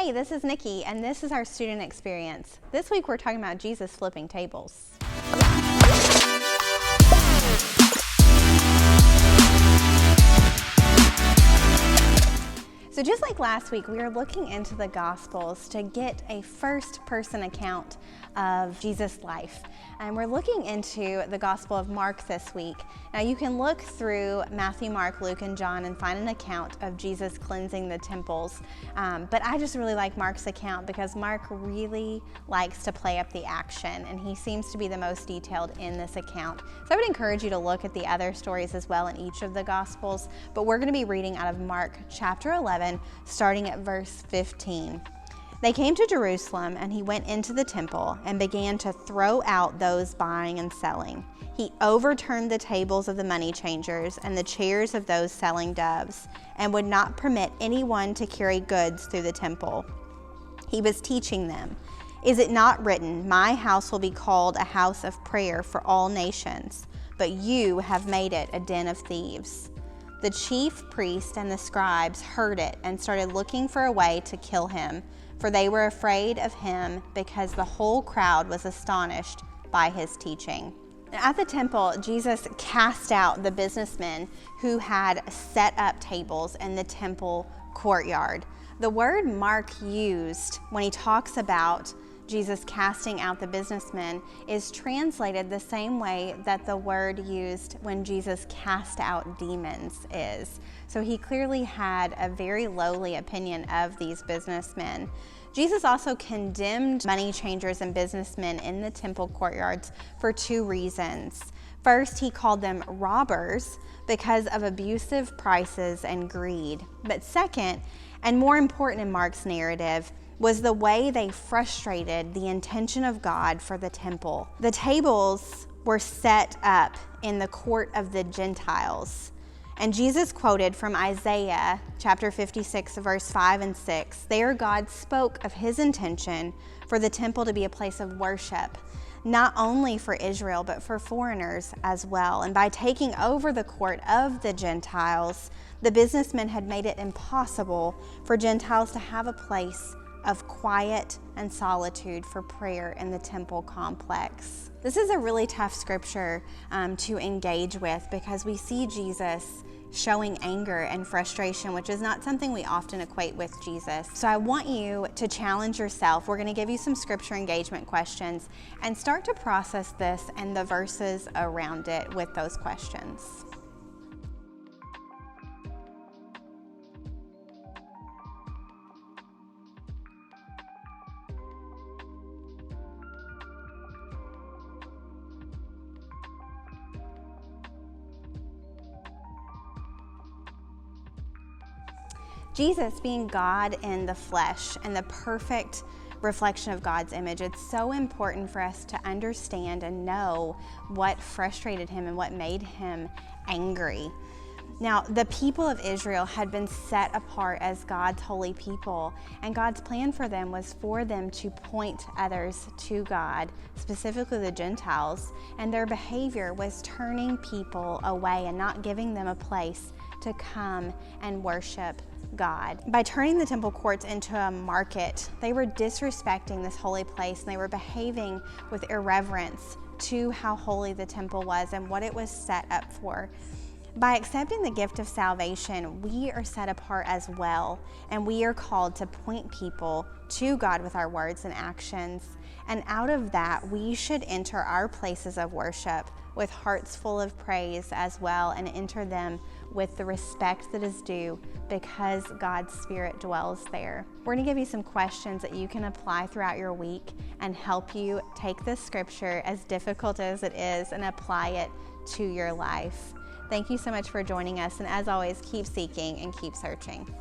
Hey, this is Nikki, and this is our student experience. This week we're talking about Jesus flipping tables. So just like last week, we are looking into the Gospels to get a first-person account of Jesus' life. And we're looking into the Gospel of Mark this week. Now you can look through Matthew, Mark, Luke, and John and find an account of Jesus cleansing the temples. But I just really like Mark's account because Mark really likes to play up the action, and he seems to be the most detailed in this account. So I would encourage you to look at the other stories as well in each of the Gospels, but we're going to be reading out of Mark chapter 11, starting at verse 15. They came to Jerusalem, and he went into the temple and began to throw out those buying and selling. He overturned the tables of the money changers and the chairs of those selling doves, and would not permit anyone to carry goods through the temple. He was teaching them, "Is it not written, 'My house will be called a house of prayer for all nations'? But you have made it a den of thieves." The chief priests and the scribes heard it and started looking for a way to kill him, for they were afraid of him because the whole crowd was astonished by his teaching. At the temple, Jesus cast out the businessmen who had set up tables in the temple courtyard. The word Mark used when he talks about Jesus casting out the businessmen is translated the same way that the word used when Jesus cast out demons is. So he clearly had a very lowly opinion of these businessmen. Jesus also condemned money changers and businessmen in the temple courtyards for two reasons. First, he called them robbers because of abusive prices and greed. But second, and more important in Mark's narrative, was the way they frustrated the intention of God for the temple. The tables were set up in the court of the Gentiles. And Jesus quoted from Isaiah chapter 56, verse 5 and 6. There God spoke of his intention for the temple to be a place of worship, not only for Israel, but for foreigners as well. And by taking over the court of the Gentiles, the businessmen had made it impossible for Gentiles to have a place of quiet and solitude for prayer in the temple complex. This is a really tough scripture to engage with because we see Jesus showing anger and frustration, which is not something we often equate with Jesus. So I want you to challenge yourself. We're going to give you some scripture engagement questions and start to process this and the verses around it with those questions. Jesus being God in the flesh and the perfect reflection of God's image, it's so important for us to understand and know what frustrated him and what made him angry. Now, the people of Israel had been set apart as God's holy people, and God's plan for them was for them to point others to God, specifically the Gentiles, and their behavior was turning people away and not giving them a place to come and worship God. By turning the temple courts into a market, they were disrespecting this holy place, and they were behaving with irreverence to how holy the temple was and what it was set up for. By accepting the gift of salvation, we are set apart as well, and we are called to point people to God with our words and actions. And out of that, we should enter our places of worship with hearts full of praise as well, and enter them with the respect that is due because God's Spirit dwells there. We're going to give you some questions that you can apply throughout your week and help you take this scripture, as difficult as it is, and apply it to your life. Thank you so much for joining us, and as always, keep seeking and keep searching.